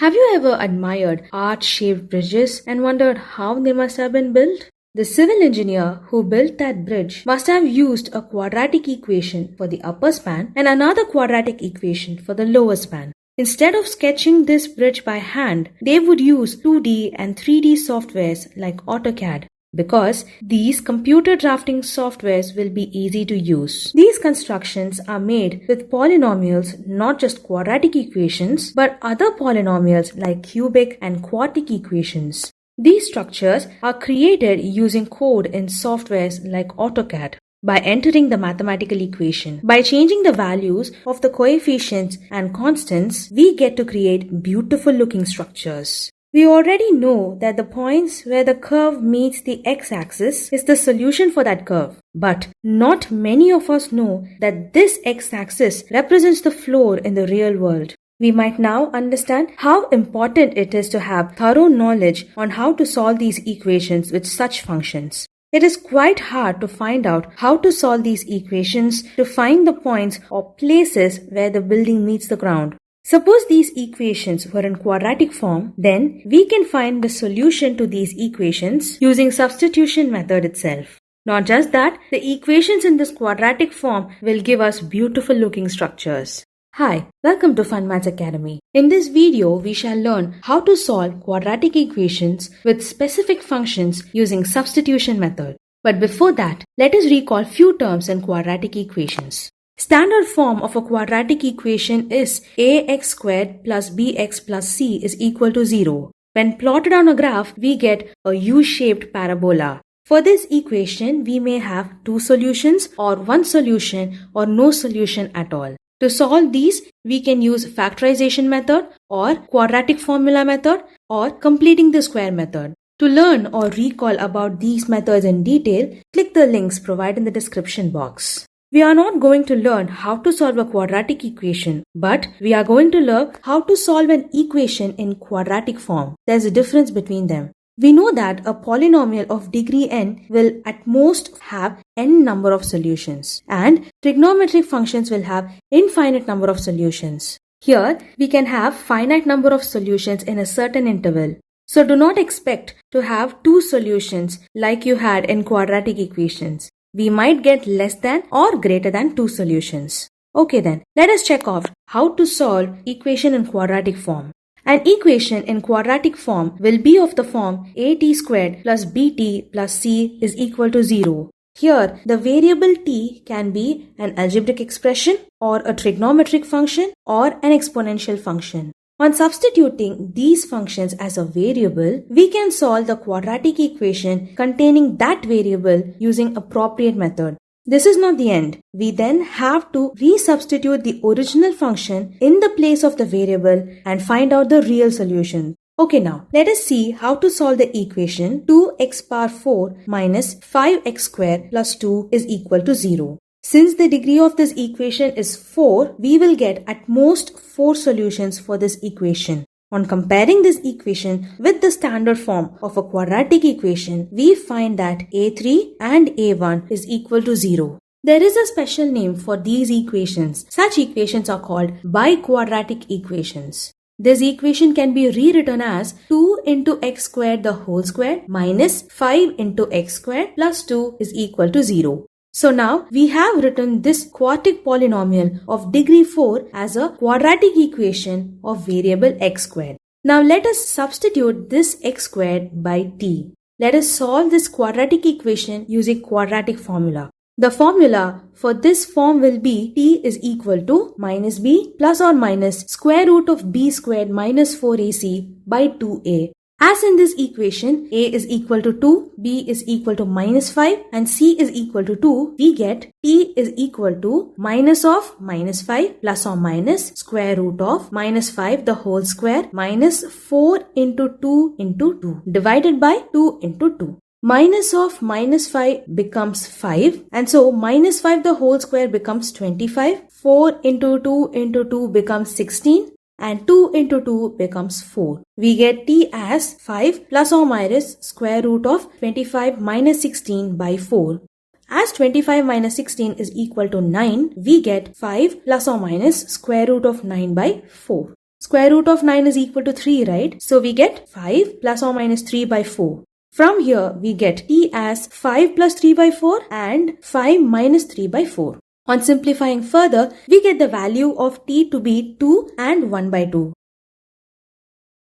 Have you ever admired arch-shaped bridges and wondered how they must have been built? The civil engineer who built that bridge must have used a quadratic equation for the upper span and another quadratic equation for the lower span. Instead of sketching this bridge by hand, they would use 2D and 3D softwares like AutoCAD, because these computer drafting softwares will be easy to use. These constructions are made with polynomials, not just quadratic equations, but other polynomials like cubic and quartic equations. These structures are created using code in softwares like AutoCAD. By entering the mathematical equation, by changing the values of the coefficients and constants, we get to create beautiful looking structures. We already know that the points where the curve meets the x-axis is the solution for that curve. But not many of us know that this x-axis represents the floor in the real world. We might now understand how important it is to have thorough knowledge on how to solve these equations with such functions. It is quite hard to find out how to solve these equations to find the points or places where the building meets the ground. Suppose these equations were in quadratic form, then we can find the solution to these equations using substitution method itself. Not just that, the equations in this quadratic form will give us beautiful looking structures. Hi, welcome to Fun Maths Academy. In this video, we shall learn how to solve quadratic equations with specific functions using substitution method. But before that, let us recall few terms in quadratic equations. Standard form of a quadratic equation is ax squared plus bx plus c is equal to 0. When plotted on a graph, we get a U-shaped parabola. For this equation, we may have two solutions or one solution or no solution at all. To solve these, we can use factorization method or quadratic formula method or completing the square method. To learn or recall about these methods in detail, click the links provided in the description box. We are not going to learn how to solve a quadratic equation, but we are going to learn how to solve an equation in quadratic form. There's a difference between them. We know that a polynomial of degree n will at most have n number of solutions, and trigonometric functions will have infinite number of solutions. Here, we can have finite number of solutions in a certain interval. So do not expect to have two solutions like you had in quadratic equations. We might get less than or greater than two solutions. Okay then, let us check off how to solve equation in quadratic form. An equation in quadratic form will be of the form at squared plus bt plus c is equal to 0. Here, the variable t can be an algebraic expression or a trigonometric function or an exponential function. On substituting these functions as a variable, we can solve the quadratic equation containing that variable using appropriate method. This is not the end. We then have to resubstitute the original function in the place of the variable and find out the real solution. Okay, now let us see how to solve the equation 2x power 4 minus 5x squared plus 2 is equal to 0. Since the degree of this equation is 4, we will get at most 4 solutions for this equation. On comparing this equation with the standard form of a quadratic equation, we find that a3 and a1 is equal to 0. There is a special name for these equations. Such equations are called biquadratic equations. This equation can be rewritten as 2 into x squared the whole square minus 5 into x squared plus 2 is equal to 0. So now we have written this quartic polynomial of degree 4 as a quadratic equation of variable x squared. Now let us substitute this x squared by t. Let us solve this quadratic equation using quadratic formula. The formula for this form will be t is equal to minus b plus or minus square root of b squared minus 4ac by 2a. As in this equation, a is equal to 2, b is equal to minus 5 and c is equal to 2, we get t is equal to minus of minus 5 plus or minus square root of minus 5 the whole square minus 4 into 2 into 2 divided by 2 into 2. Minus of minus 5 becomes 5 and so minus 5 the whole square becomes 25, 4 into 2 into 2 becomes 16. And 2 into 2 becomes 4. We get t as 5 plus or minus square root of 25 minus 16 by 4. As 25 minus 16 is equal to 9, we get 5 plus or minus square root of 9 by 4. Square root of 9 is equal to 3, right? So we get 5 plus or minus 3 by 4. From here, we get t as 5 plus 3 by 4 and 5 minus 3 by 4. On simplifying further, we get the value of t to be 2 and 1 by 2.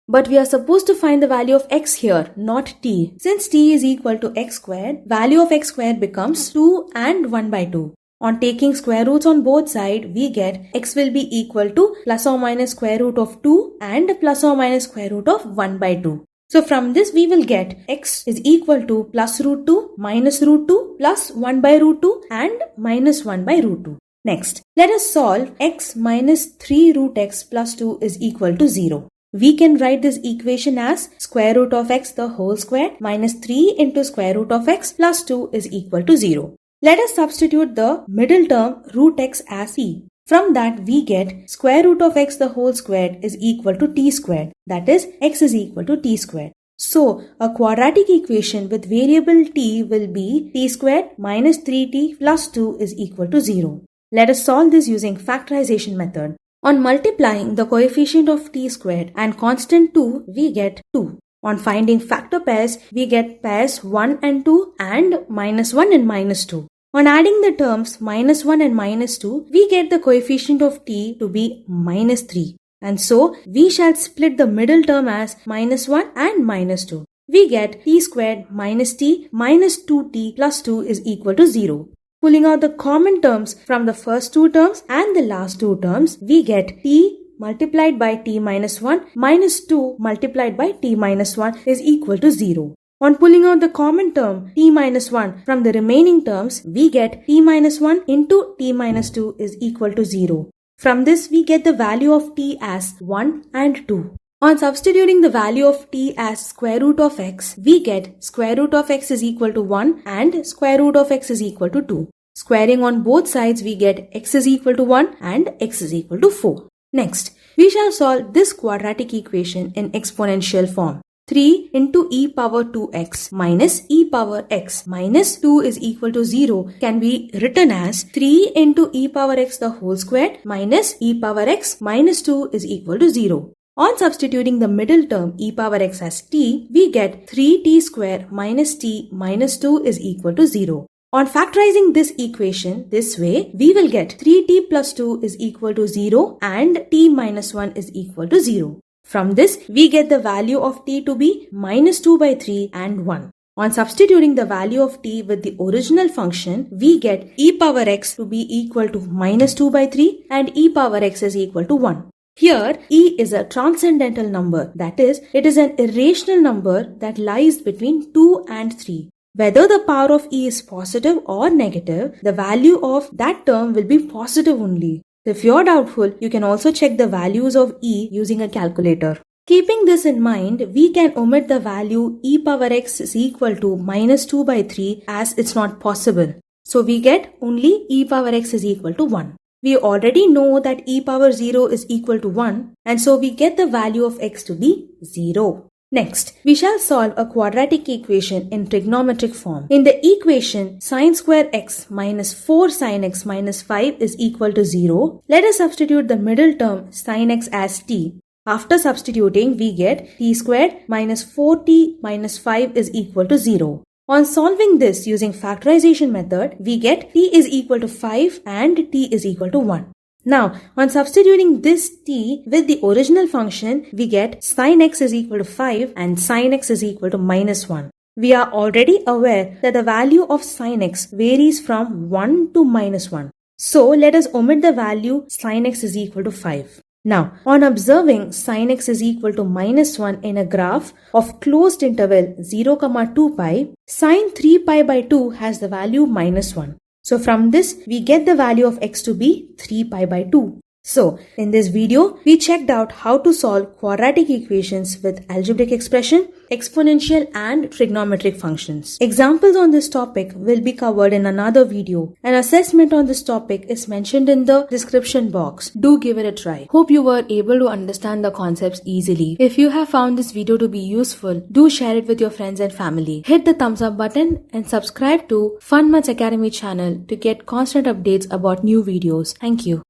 But we are supposed to find the value of x here, not t. Since t is equal to x squared, value of x squared becomes 2 and 1 by 2. On taking square roots on both sides, we get x will be equal to plus or minus square root of 2 and plus or minus square root of 1 by 2. So from this we will get x is equal to plus root 2 minus root 2 plus 1 by root 2 and minus 1 by root 2. Next, let us solve x minus 3 root x plus 2 is equal to 0. We can write this equation as square root of x the whole square minus 3 into square root of x plus 2 is equal to 0. Let us substitute the middle term root x as t. From that we get square root of x the whole squared is equal to t squared. That is x is equal to t squared. So a quadratic equation with variable t will be t squared minus 3t plus 2 is equal to 0. Let us solve this using factorization method. On multiplying the coefficient of t squared and constant 2, we get 2. On finding factor pairs, we get pairs 1 and 2 and minus 1 and minus 2. On adding the terms minus 1 and minus 2, we get the coefficient of t to be minus 3. And so, we shall split the middle term as minus 1 and minus 2. We get t squared minus t minus 2t plus 2 is equal to 0. Pulling out the common terms from the first two terms and the last two terms, we get t multiplied by t minus 1 minus 2 multiplied by t minus 1 is equal to 0. On pulling out the common term t minus 1 from the remaining terms, we get t minus 1 into t minus 2 is equal to 0. From this, we get the value of t as 1 and 2. On substituting the value of t as square root of x, we get square root of x is equal to 1 and square root of x is equal to 2. Squaring on both sides, we get x is equal to 1 and x is equal to 4. Next, we shall solve this quadratic equation in exponential form. 3 into e power 2x minus e power x minus 2 is equal to 0 can be written as 3 into e power x the whole squared minus e power x minus 2 is equal to 0. On substituting the middle term e power x as t, we get 3t square minus t minus 2 is equal to 0. On factorizing this equation this way, we will get 3t plus 2 is equal to 0 and t minus 1 is equal to 0. From this, we get the value of t to be minus 2 by 3 and 1. On substituting the value of t with the original function, we get e power x to be equal to minus 2 by 3 and e power x is equal to 1. Here, e is a transcendental number, that is, it is an irrational number that lies between 2 and 3. Whether the power of e is positive or negative, the value of that term will be positive only. If you're doubtful, you can also check the values of e using a calculator. Keeping this in mind, we can omit the value e power x is equal to minus 2 by 3 as it's not possible. So we get only e power x is equal to 1. We already know that e power 0 is equal to 1 and so we get the value of x to be 0. Next, we shall solve a quadratic equation in trigonometric form. In the equation sin square x minus 4 sin x minus 5 is equal to 0, let us substitute the middle term sin x as t. After substituting, we get t squared minus 4t minus 5 is equal to 0. On solving this using factorization method, we get t is equal to 5 and t is equal to 1. Now, on substituting this t with the original function, we get sin x is equal to 5 and sin x is equal to minus 1. We are already aware that the value of sin x varies from 1 to minus 1. So, let us omit the value sin x is equal to 5. Now, on observing sin x is equal to minus 1 in a graph of closed interval 0, 2 pi, sin 3 pi by 2 has the value minus 1. So from this, we get the value of x to be 3 pi by 2. So, in this video, we checked out how to solve quadratic equations with algebraic expression, exponential and trigonometric functions. Examples on this topic will be covered in another video. An assessment on this topic is mentioned in the description box. Do give it a try. Hope you were able to understand the concepts easily. If you have found this video to be useful, do share it with your friends and family. Hit the thumbs up button and subscribe to Fun Maths Academy channel to get constant updates about new videos. Thank you.